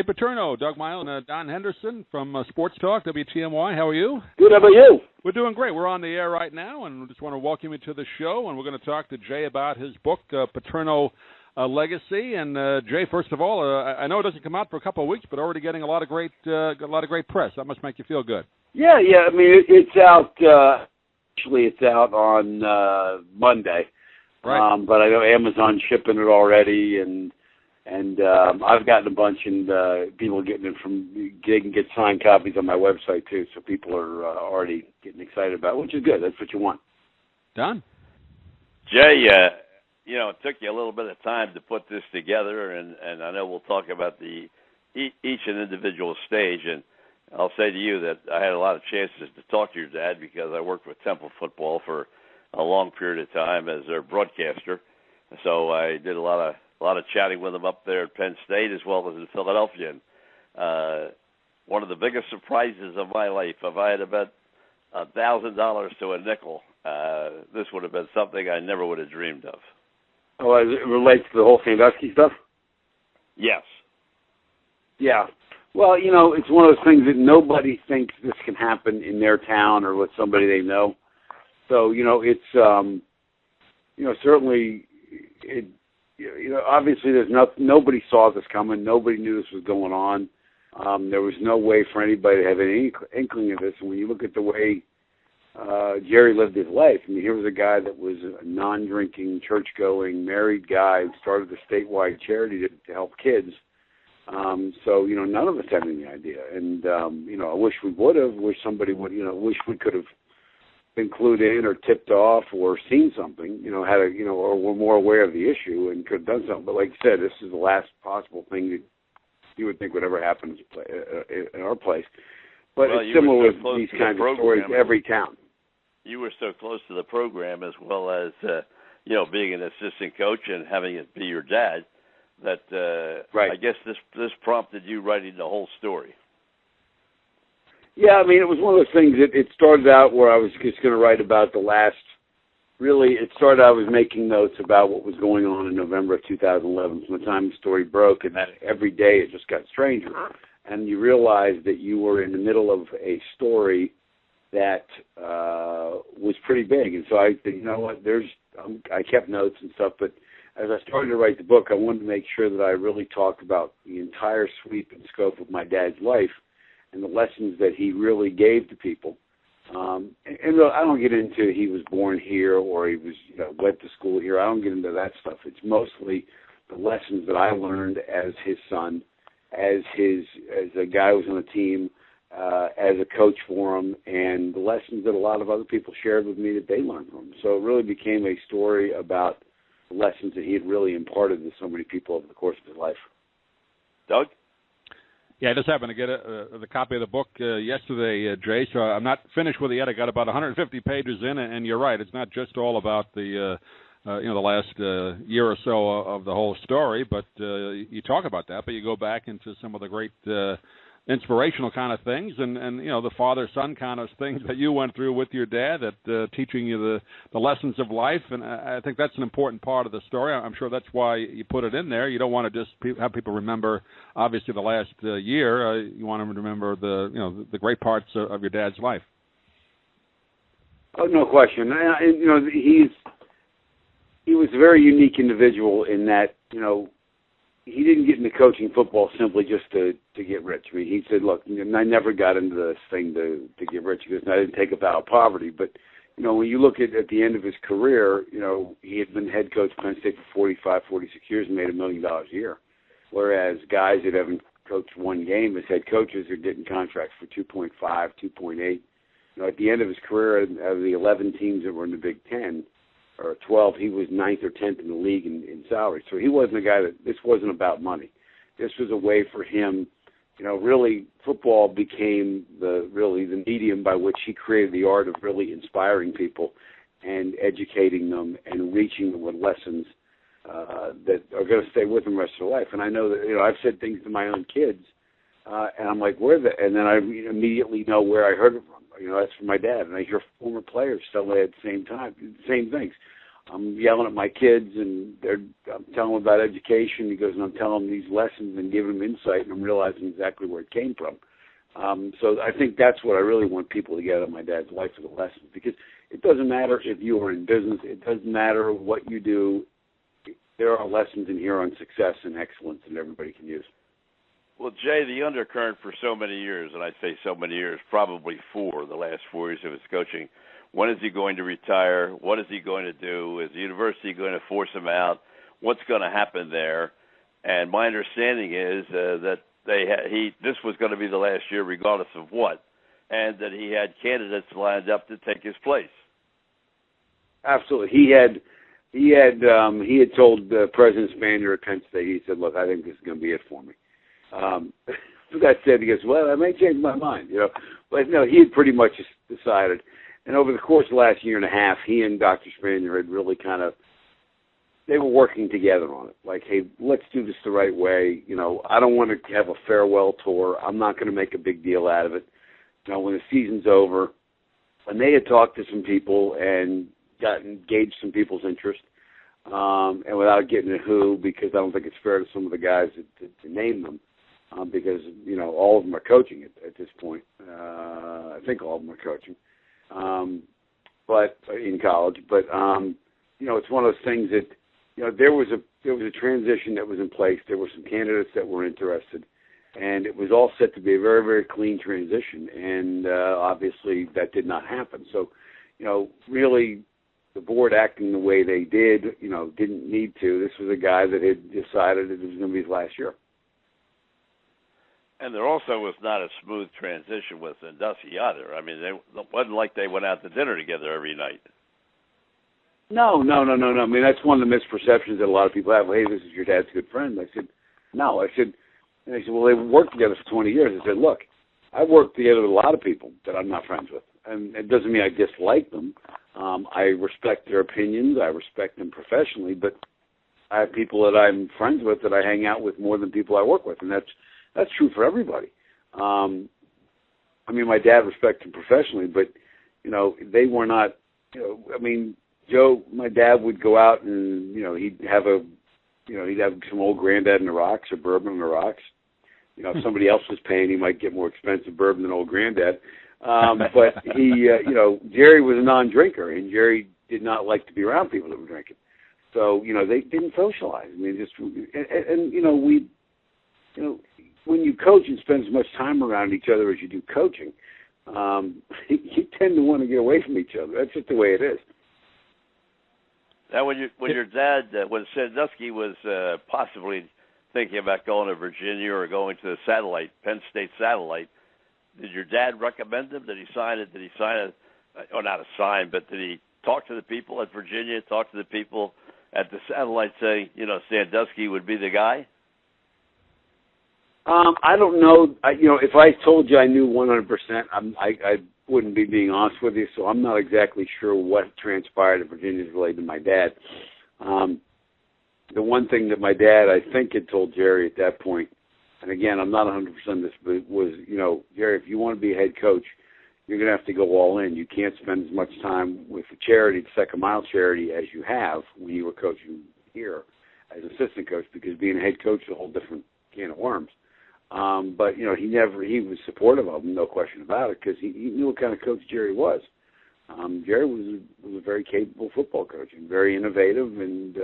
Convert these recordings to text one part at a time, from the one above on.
Jay Paterno, Doug Mile, and Don Henderson from Sports Talk, WTMY. How are you? Good. How about you? We're doing great. We're on the air right now, and we just want to welcome you to the show. And we're going to talk to Jay about his book, Paterno Legacy. And Jay, first of all, I know it doesn't come out for a couple of weeks, but already getting a lot of great press. That must make you feel good. Yeah. I mean, it's out. Actually, it's out on Monday. Right. But I know Amazon's shipping it already, and I've gotten a bunch, and people are getting it they can get signed copies on my website too. So people are already getting excited about it, which is good. That's what you want. Don? Jay, it took you a little bit of time to put this together, and I know we'll talk about each and individual stage. And I'll say to you that I had a lot of chances to talk to your dad because I worked with Temple football for a long period of time as their broadcaster. So I did a lot of chatting with him up there at Penn State as well as in Philadelphia. And one of the biggest surprises of my life, if I had about $1,000 to a nickel, this would have been something I never would have dreamed of. Oh, as it relates to the whole Sandusky stuff? Yes. Yeah. Well, it's one of those things that nobody thinks this can happen in their town or with somebody they know. So, it's, certainly, obviously nobody saw this coming. Nobody knew this was going on. There was no way for anybody to have any inkling of this. And when you look at the way Jerry lived his life, I mean, here was a guy that was a non-drinking, church-going, married guy who started a statewide charity to help kids. So, none of us had any idea. And, I wish we would have, wish somebody would, wish we could have been clued in or tipped off or seen something, had or were more aware of the issue and could have done something. But like you said, this is the last possible thing that you would think would ever happen in our place. But well, it's similar with these kinds of stories to every town. You were so close to the program as well as, being an assistant coach and having it be your dad that right. I guess this prompted you writing the whole story. Yeah, I mean, it was one of those things that it started out where I was just going to write about it started out I was making notes about what was going on in November of 2011 from the time the story broke, and that every day it just got stranger. And you realized that you were in the middle of a story that was pretty big. And so I said, you know what, I kept notes and stuff, but as I started to write the book, I wanted to make sure that I really talked about the entire sweep and scope of my dad's life and the lessons that he really gave to people. And I don't get into he was born here or he was went to school here. I don't get into that stuff. It's mostly the lessons that I learned as his son, as a guy who was on the team, as a coach for him, and the lessons that a lot of other people shared with me that they learned from him. So it really became a story about the lessons that he had really imparted to so many people over the course of his life. Doug? Yeah, I just happened to get the copy of the book yesterday, Jay, so I'm not finished with it yet. I got about 150 pages in, and you're right. It's not just all about the last year or so of the whole story, but you talk about that, but you go back into some of the great inspirational kind of things and the father-son kind of things that you went through with your dad that teaching you the lessons of life. And I think that's an important part of the story. I'm sure that's why you put it in there. You don't want to just have people remember, obviously, the last year. You want them to remember the great parts of your dad's life. Oh, no question. He was a very unique individual in that, he didn't get into coaching football simply just to get rich. I mean, he said, look, I never got into this thing to get rich because I didn't take up out of poverty. But, when you look at the end of his career, he had been head coach at Penn State for 45, 46 years and made $1 million a year. Whereas guys that haven't coached one game as head coaches are getting contracts for 2.5, 2.8. At the end of his career, out of the 11 teams that were in the Big Ten, or 12, he was 9th or 10th in the league in salary. So he wasn't a guy this wasn't about money. This was a way for him, really football became the medium by which he created the art of really inspiring people and educating them and reaching them with lessons that are going to stay with them the rest of their life. And I know that, I've said things to my own kids, and I'm like, where the, and then I immediately know where I heard it from. That's from my dad. And I hear former players tell me at the same time, same things. I'm yelling at my kids, and I'm telling them about education. He goes, and I'm telling them these lessons and giving them insight, and I'm realizing exactly where it came from. So I think that's what I really want people to get out of my dad's life, are the lessons, because it doesn't matter if you are in business. It doesn't matter what you do. There are lessons in here on success and excellence that everybody can use. Well, Jay, the undercurrent for so many years, and I say so many years, probably the last 4 years of his coaching, when is he going to retire? What is he going to do? Is the university going to force him out? What's going to happen there? And my understanding is that this was going to be the last year regardless of what, and that he had candidates lined up to take his place. Absolutely. He had told President Spanier at Penn State, he said, look, I think this is going to be it for me. With that said, he goes, well, I may change my mind, But no, he had pretty much decided. And over the course of the last year and a half, he and Dr. Spanier had really they were working together on it. Like, hey, let's do this the right way. I don't want to have a farewell tour. I'm not going to make a big deal out of it. When the season's over. And they had talked to some people and engaged some people's interest. And without getting into who, because I don't think it's fair to some of the guys to name them, because, all of them are coaching at this point. I think all of them are coaching, but in college. But, it's one of those things that, there was a transition that was in place. There were some candidates that were interested, and it was all set to be a very, very clean transition. And obviously that did not happen. So, really the board acting the way they did, didn't need to. This was a guy that had decided it was going to be his last year. And there also was not a smooth transition with Sandusky either. I mean, it wasn't like they went out to dinner together every night. No. I mean, that's one of the misperceptions that a lot of people have. Well, hey, this is your dad's good friend. I said, no. And they said, well, they've worked together for 20 years. I said, look, I've worked together with a lot of people that I'm not friends with. And it doesn't mean I dislike them. I respect their opinions. I respect them professionally. But I have people that I'm friends with that I hang out with more than people I work with. And that's true for everybody. I mean, my dad respected him professionally, but, they were not, Joe, my dad would go out and, he'd have some old granddad in the rocks or bourbon in the rocks. If somebody else was paying, he might get more expensive bourbon than old granddad. But he, Jerry was a non-drinker, and Jerry did not like to be around people that were drinking. So, they didn't socialize. I mean, when you coach and spend as much time around each other as you do coaching, you tend to want to get away from each other. That's just the way it is. Now, when your dad, when Sandusky was possibly thinking about going to Virginia or going to the Penn State satellite, did your dad recommend him? Did he sign it? Or not a sign, but did he talk to the people at Virginia, talk to the people at the satellite saying, Sandusky would be the guy? I don't know. If I told you I knew 100%, I wouldn't be being honest with you, so I'm not exactly sure what transpired at Virginia related to my dad. The one thing that my dad, I think, had told Jerry at that point, and again, I'm not 100% this, but was, Jerry, if you want to be a head coach, you're going to have to go all in. You can't spend as much time with the charity, the Second Mile charity, as you have when you were coaching here as assistant coach, because being a head coach is a whole different can of worms. But, he was supportive of him, no question about it, because he knew what kind of coach Jerry was. Jerry was a very capable football coach and very innovative. And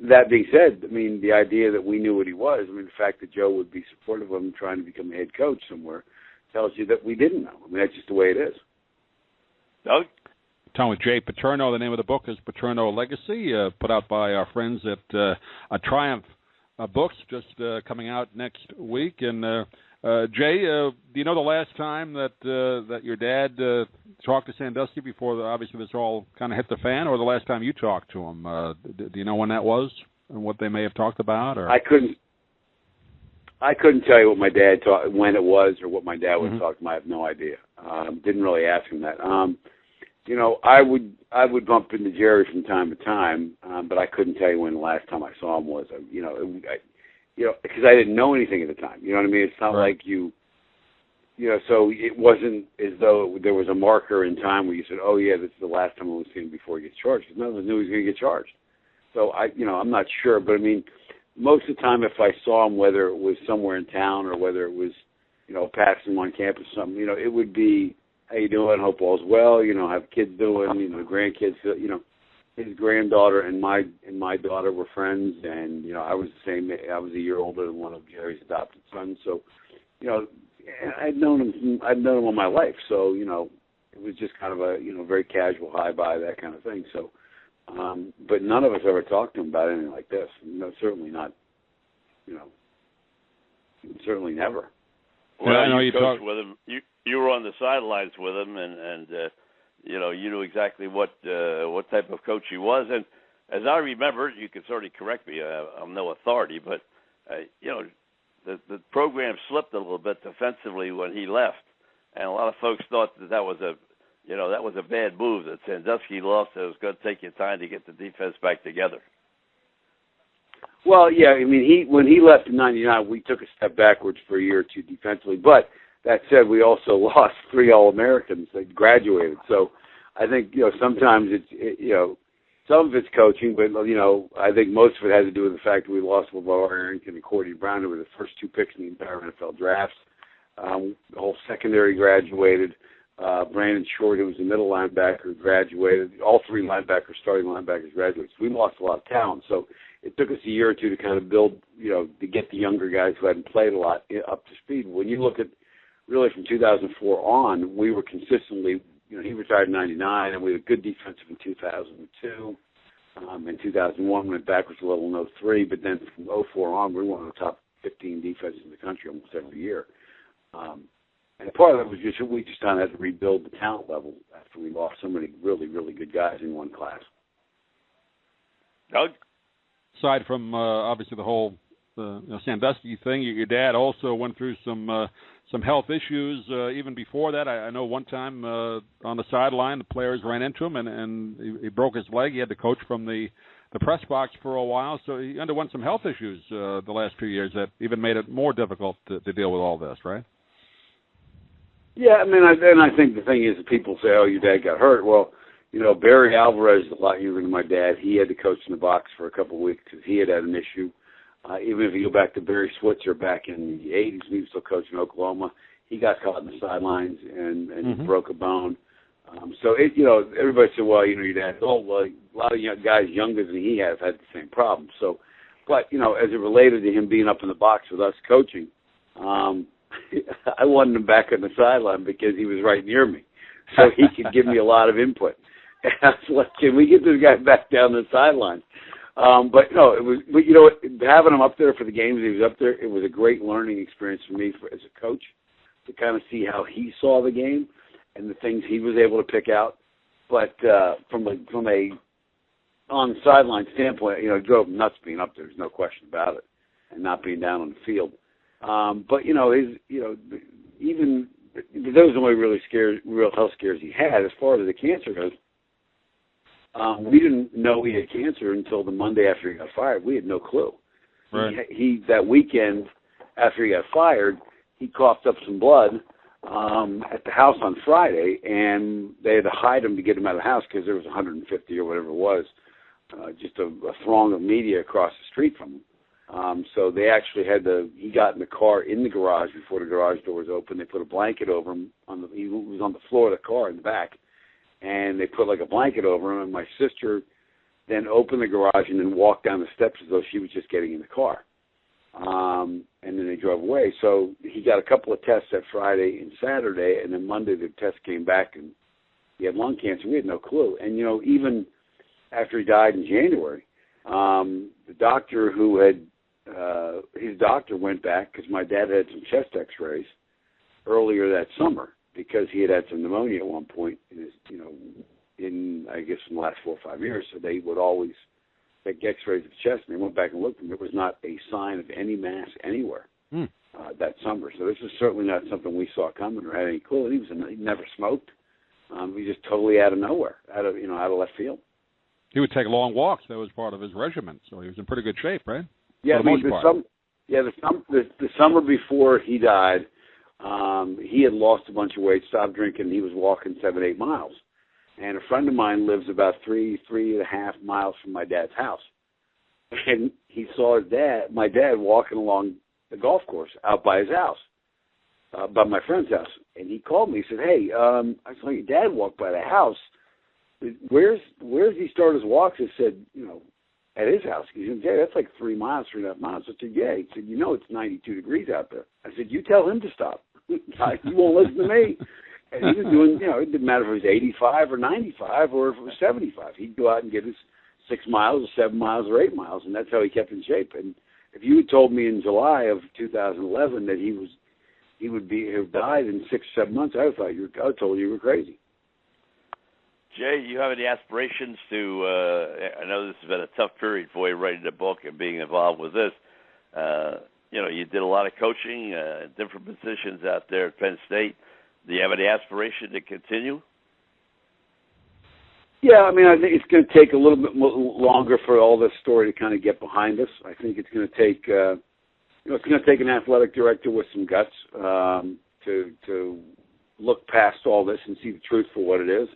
that being said, I mean, the idea that we knew what he was, the fact that Joe would be supportive of him trying to become a head coach somewhere tells you that we didn't know. That's just the way it is. Doug? Talking with Jay Paterno. The name of the book is Paterno Legacy, put out by our friends at Triumph Books, just coming out next week. And Jay, do you know the last time that your dad talked to Sandusky before obviously this all kind of hit the fan, or the last time you talked to him? Do you know when that was and what they may have talked about? Or? I couldn't tell you what my dad when it was, or what my dad would talk to him. I have no idea. Didn't really ask him that. I would bump into Jerry from time to time, but I couldn't tell you when the last time I saw him was. Because I didn't know anything at the time. You know what I mean? It's not like you so it wasn't as though there was a marker in time where you said, oh, yeah, this is the last time I was seeing him before he gets charged, because none of us knew he was going to get charged. So, I'm not sure, but, I mean, most of the time if I saw him, whether it was somewhere in town or whether it was, passing him on campus or something, it would be, how you doing? Hope all's well. How the kids doing? The grandkids. His granddaughter and my daughter were friends, and I was the same. I was a year older than one of Jerry's adopted sons, so I'd known him. I'd known him all my life, so it was just kind of a very casual hi bye, that kind of thing. So, but none of us ever talked to him about anything like this. Certainly not. Certainly never. Well, I know you coached with him. You were on the sidelines with him, and you knew exactly what type of coach he was. And as I remember, you can certainly correct me. I'm no authority, but the program slipped a little bit defensively when he left, and a lot of folks thought that was a bad move, that Sandusky lost. It was going to take you time to get the defense back together. Well, yeah, I mean, when he left in '99, we took a step backwards for a year or two defensively. But that said, we also lost 3 All-Americans that graduated. So I think sometimes it's some of it's coaching, but I think most of it has to do with the fact that we lost LeVar Arrington and Cordy Brown, who were the first 2 picks in the entire NFL drafts. The whole secondary graduated. Brandon Short, who was the middle linebacker, graduated. All 3 starting linebackers graduated. So we lost a lot of talent. So it took us a year or two to kind of build, to get the younger guys who hadn't played a lot up to speed. When you look at really from 2004 on, we were consistently, he retired in '99, and we had a good defensive in 2002. In 2001, went backwards a little in 2003, but then from 2004 on, we were one of the top 15 defenses in the country almost every year. And part of that was just we just kind of had to rebuild the talent level after we lost so many really, really good guys in one class. Doug? Aside from obviously the whole Sandusky thing, your dad also went through some health issues even before that. I know one time on the sideline, the players ran into him and he broke his leg. He had to coach from the press box for a while, so he underwent some health issues the last few years that even made it more difficult to deal with all this, right? Yeah, I mean, I think the thing is that people say, oh, your dad got hurt. Well, Barry Alvarez is a lot younger than my dad. He had to coach in the box for a couple of weeks because he had an issue. Even if you go back to Barry Switzer back in the 80s, he was still coaching in Oklahoma. He got caught in the sidelines and broke a bone. So, everybody said, well, your dad's old. Well, a lot of guys younger than he have had the same problem. So, but, as it related to him being up in the box with us coaching, I wanted him back on the sideline because he was right near me. So he could give me a lot of input. And I was like, can we get this guy back down the sideline? But no, it was. But having him up there for the games, he was up there. It was a great learning experience for me as a coach to kind of see how he saw the game and the things he was able to pick out. But from a on the sideline standpoint, it drove him nuts being up there. There's no question about it, and not being down on the field. But even those are the only real health scares he had. As far as the cancer goes, we didn't know he had cancer until the Monday after he got fired. We had no clue. Right. He that weekend after he got fired, he coughed up some blood at the house on Friday, and they had to hide him to get him out of the house because there was 150 or whatever it was, just a throng of media across the street from him. So they actually he got in the car in the garage before the garage door was open. They put a blanket over him. He was on the floor of the car in the back, and they put like a blanket over him. And my sister then opened the garage and then walked down the steps as though she was just getting in the car. And then they drove away. So he got a couple of tests that Friday and Saturday, and then Monday the test came back and he had lung cancer. We had no clue. And, even after he died in January, the doctor who had his doctor went back because my dad had some chest x-rays earlier that summer because he had some pneumonia at one point in his, in I guess in the last 4 or 5 years. So they would always take x-rays of the chest, and they went back and looked, and there was not a sign of any mass anywhere that summer. So this is certainly not something we saw coming or had any clue. He never smoked. He just totally out of nowhere, out of left field. He would take long walks. That was part of his regimen, so he was in pretty good shape, right? Yeah, the summer before he died, he had lost a bunch of weight, stopped drinking, and he was walking 7-8 miles. And a friend of mine lives about 3.5 miles from my dad's house. And he saw my dad walking along the golf course out by his house, by my friend's house. And he called me. He said, "Hey, I saw your dad walk by the house. Where's he start his walks?" I said, at his house. He said, "Yeah, that's like 3 miles, 3.5 miles." I said, "Yeah." He said, "It's 92 degrees out there." I said, "You tell him to stop. He won't listen to me." And he was doing, it didn't matter if it was 85 or 95 or if it was 75. He'd go out and get his 6 miles or 7 miles or 8 miles, and that's how he kept in shape. And if you had told me in July of 2011 that he would have died in 6 or 7 months, I would have told you were crazy. Jay, you have any aspirations to, I know this has been a tough period for you writing the book and being involved with this. You did a lot of coaching, different positions out there at Penn State. Do you have any aspiration to continue? Yeah, I think it's going to take a little bit longer for all this story to kind of get behind us. I think it's going to take, it's going to take an athletic director with some guts to look past all this and see the truth for what it is.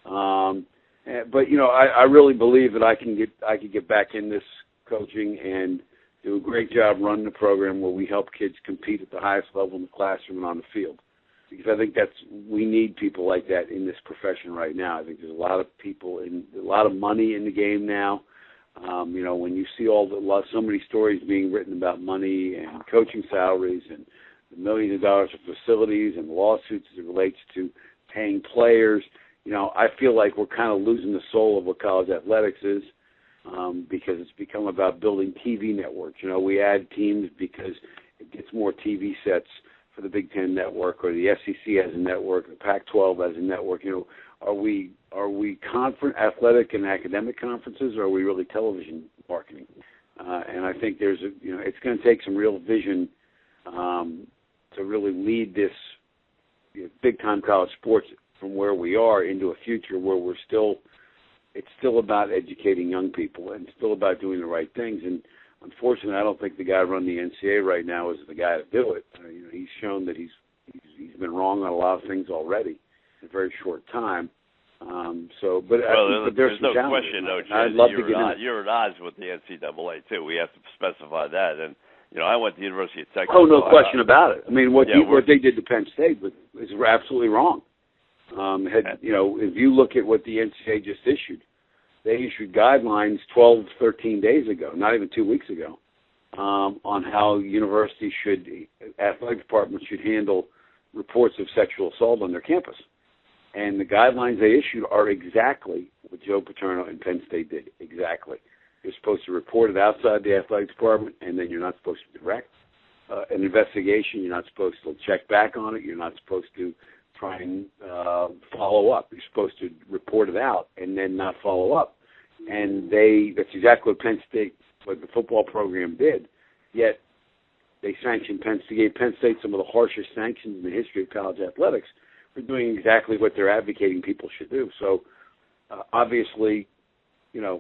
But I really believe that I could get back in this coaching and do a great job running the program where we help kids compete at the highest level in the classroom and on the field. Because I think we need people like that in this profession right now. I think there's a lot of people a lot of money in the game now. When you see so many stories being written about money and coaching salaries and the millions of dollars of facilities and lawsuits as it relates to paying players, I feel like we're kind of losing the soul of what college athletics is, because it's become about building TV networks. We add teams because it gets more TV sets for the Big Ten network, or the SEC as a network, the Pac-12 as a network. Are we conference athletic and academic conferences, or are we really television marketing? And I think it's going to take some real vision to really lead this big time college sports from where we are into a future where it's still about educating young people and still about doing the right things. And unfortunately, I don't think the guy running the NCAA right now is the guy to do it. He's shown that he's been wrong on a lot of things already in a very short time. But there's no question, though, I'd love to get in. You're at odds with the NCAA too. We have to specify that. And I went to the University of Texas. Oh, no question about it. What they did to Penn State was absolutely wrong. If you look at what the NCAA just issued, they issued guidelines 12, 13 days ago, not even 2 weeks ago, on how universities athletic departments should handle reports of sexual assault on their campus. And the guidelines they issued are exactly what Joe Paterno and Penn State did, exactly. You're supposed to report it outside the athletic department, and then you're not supposed to direct an investigation. You're not supposed to check back on it. You're not supposed to try and follow up. You're supposed to report it out and then not follow up. And that's exactly what Penn State, what the football program did. Yet they sanctioned gave Penn State some of the harshest sanctions in the history of college athletics for doing exactly what they're advocating people should do. So obviously, the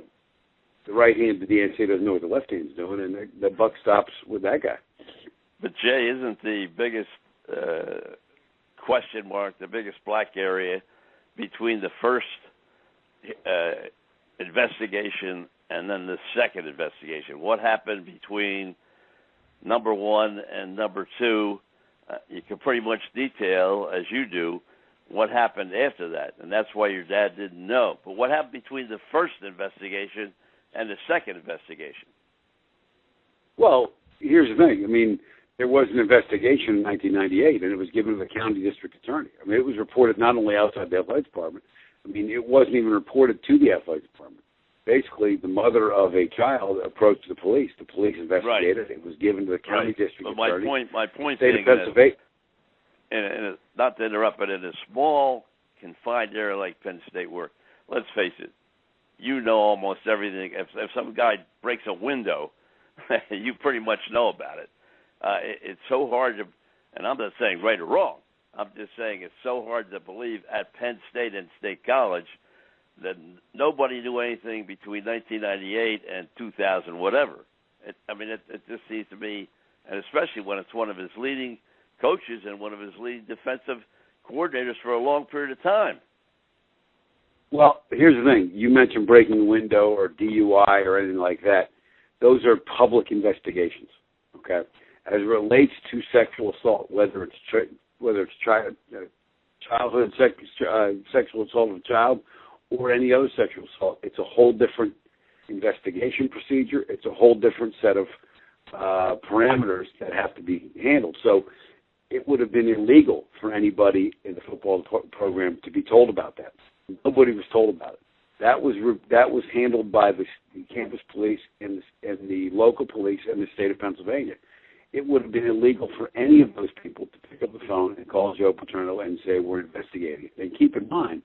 right hand of the NCAA doesn't know what the left hand's doing, and the buck stops with that guy. But Jay, isn't the biggest question mark, the biggest black area between the first investigation and then the second investigation? What happened between number one and number two? You can pretty much detail, as you do, what happened after that, and that's why your dad didn't know. But what happened between the first investigation and the second investigation? Well, here's the thing. There was an investigation in 1998, and it was given to the county district attorney. It was reported not only outside the athletic department. It wasn't even reported to the athletic department. Basically, the mother of a child approached the police. The police investigated. Right. It was given to the county district attorney. My point being that, and not to interrupt, but in a small, confined area like Penn State work, let's face it, almost everything. If some guy breaks a window, you pretty much know about it. It's so hard to, and I'm not saying right or wrong, I'm just saying it's so hard to believe at Penn State and State College that nobody knew anything between 1998 and 2000, whatever. It just seems to me, and especially when it's one of his leading coaches and one of his lead defensive coordinators for a long period of time. Well, here's the thing. You mentioned breaking the window or DUI or anything like that. Those are public investigations, okay? As it relates to sexual assault, whether it's childhood sexual assault of a child or any other sexual assault, it's a whole different investigation procedure. It's a whole different set of parameters that have to be handled. So it would have been illegal for anybody in the football program to be told about that. Nobody was told about it. That was handled by the campus police and the local police and the state of Pennsylvania. It would have been illegal for any of those people to pick up the phone and call Joe Paterno and say, we're investigating it. And keep in mind,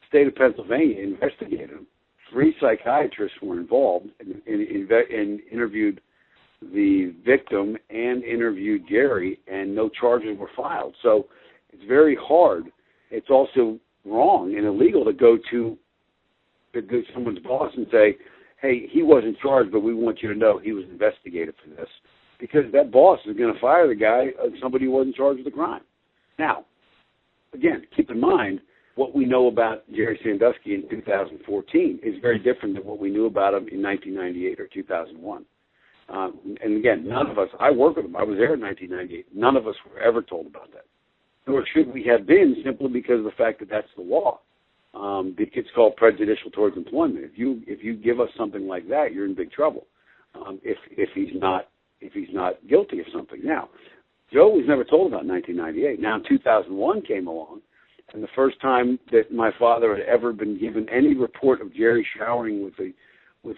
the state of Pennsylvania investigated him. 3 psychiatrists were involved and interviewed the victim and interviewed Jerry, and no charges were filed. So it's very hard. It's also wrong and illegal to go to someone's boss and say, hey, he wasn't charged, but we want you to know he was investigated for this, because that boss is going to fire the guy, somebody who wasn't charged with the crime. Now, again, keep in mind, what we know about Jerry Sandusky in 2014 is very different than what we knew about him in 1998 or 2001. And again, none of us, I worked with him, I was there in 1998, none of us were ever told about that. Nor should we have been, simply because of the fact that that's the law. It's called prejudicial towards employment. If you give us something like that, you're in big trouble. If he's not guilty of something. Now, Joe was never told about 1998. Now, 2001 came along, and the first time that my father had ever been given any report of Jerry showering with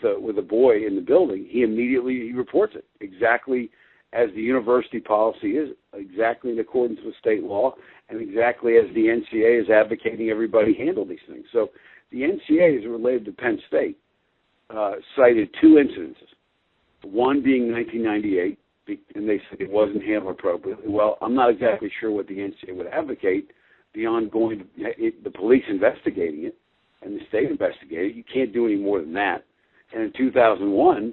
a boy in the building, he immediately reports it exactly as the university policy is, exactly in accordance with state law, and exactly as the NCAA is advocating everybody handle these things. So the NCAA, as it related to Penn State, cited 2 incidences, one being 1998, and they said it wasn't handled appropriately. Well, I'm not exactly sure what the NCAA would advocate beyond the police investigating it and the state investigating it. You can't do any more than that. And in 2001,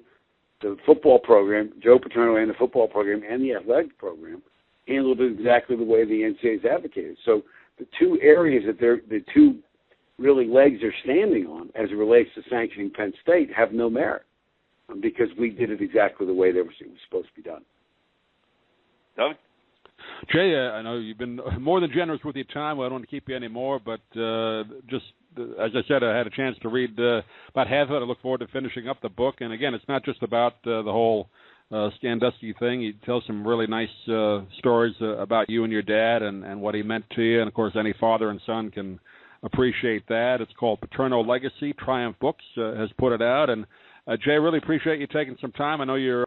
the football program, Joe Paterno and the football program and the athletic program handled it exactly the way the NCAA is advocated. So the 2 areas that the 2 really legs are standing on as it relates to sanctioning Penn State have no merit, because we did it exactly the way it was supposed to be done. Doug? Jay, I know you've been more than generous with your time. Well, I don't want to keep you any more, but just as I said, I had a chance to read about half of it. I look forward to finishing up the book. And again, it's not just about the whole Sandusky thing. He tells some really nice stories about you and your dad and what he meant to you. And, of course, any father and son can appreciate that. It's called Paterno Legacy. Triumph Books has put it out. And, Jay, really appreciate you taking some time. I know you're